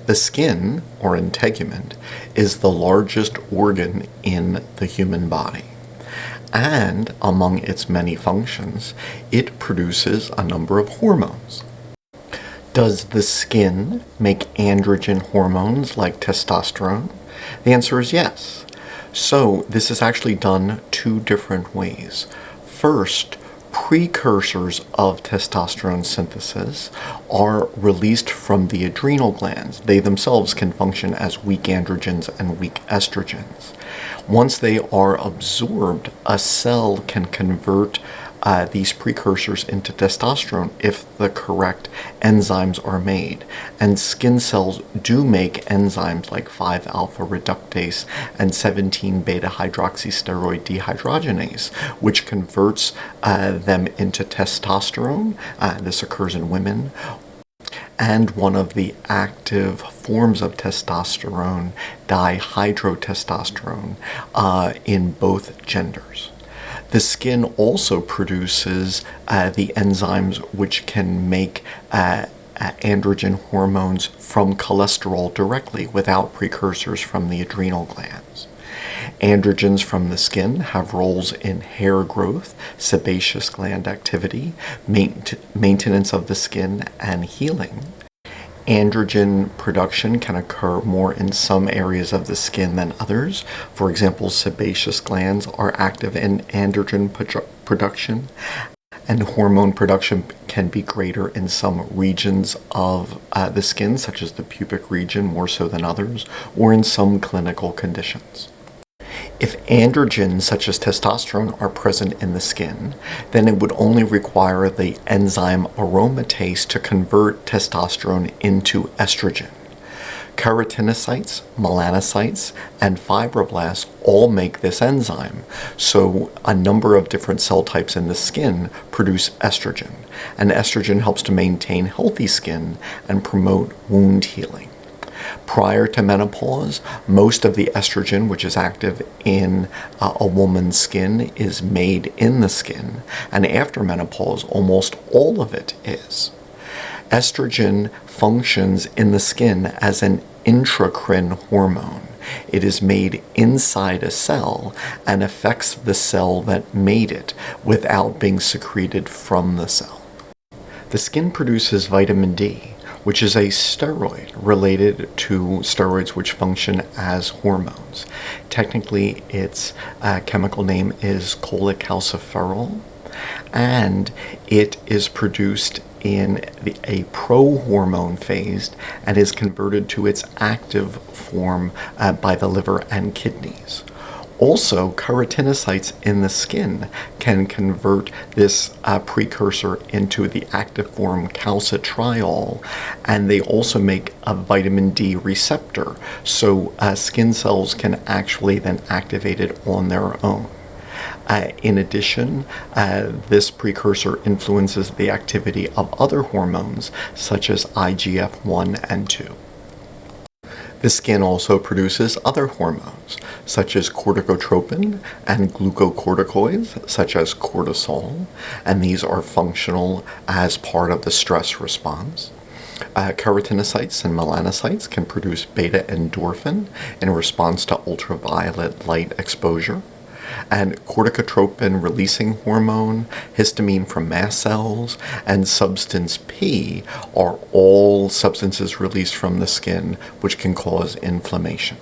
The skin, or integument, is the largest organ in the human body. And among its many functions, it produces a number of hormones. Does the skin make androgen hormones like testosterone? The answer is yes. So this is actually done two different ways. First, precursors of testosterone synthesis are released from the adrenal glands. They themselves can function as weak androgens and weak estrogens. Once they are absorbed, a cell can convert these precursors into testosterone if the correct enzymes are made. And skin cells do make enzymes like 5-alpha reductase and 17-beta hydroxysteroid dehydrogenase, which converts them into testosterone. This occurs in women. And one of the active forms of testosterone, dihydrotestosterone, in both genders. The skin also produces the enzymes which can make androgen hormones from cholesterol directly without precursors from the adrenal glands. Androgens from the skin have roles in hair growth, sebaceous gland activity, maintenance of the skin, and healing. Androgen production can occur more in some areas of the skin than others. For example, sebaceous glands are active in androgen production, and hormone production can be greater in some regions of the skin, such as the pubic region, more so than others, or in some clinical conditions. If androgens such as testosterone are present in the skin, then it would only require the enzyme aromatase to convert testosterone into estrogen. Keratinocytes, melanocytes, and fibroblasts all make this enzyme, so a number of different cell types in the skin produce estrogen, and estrogen helps to maintain healthy skin and promote wound healing. Prior to menopause, most of the estrogen which is active in a woman's skin is made in the skin, and after menopause, almost all of it is. Estrogen functions in the skin as an intracrine hormone. It is made inside a cell and affects the cell that made it without being secreted from the cell. The skin produces vitamin D, which is a steroid related to steroids which function as hormones. Technically, its chemical name is cholecalciferol, and it is produced in a prohormone phase and is converted to its active form by the liver and kidneys. Also, keratinocytes in the skin can convert this precursor into the active form calcitriol, and they also make a vitamin D receptor, so skin cells can actually then activate it on their own. In addition, this precursor influences the activity of other hormones, such as IGF-1 and 2. The skin also produces other hormones, such as corticotropin and glucocorticoids, such as cortisol, and these are functional as part of the stress response. Keratinocytes and melanocytes can produce beta endorphin in response to ultraviolet light exposure. And corticotropin releasing hormone, histamine from mast cells, and substance P are all substances released from the skin which can cause inflammation.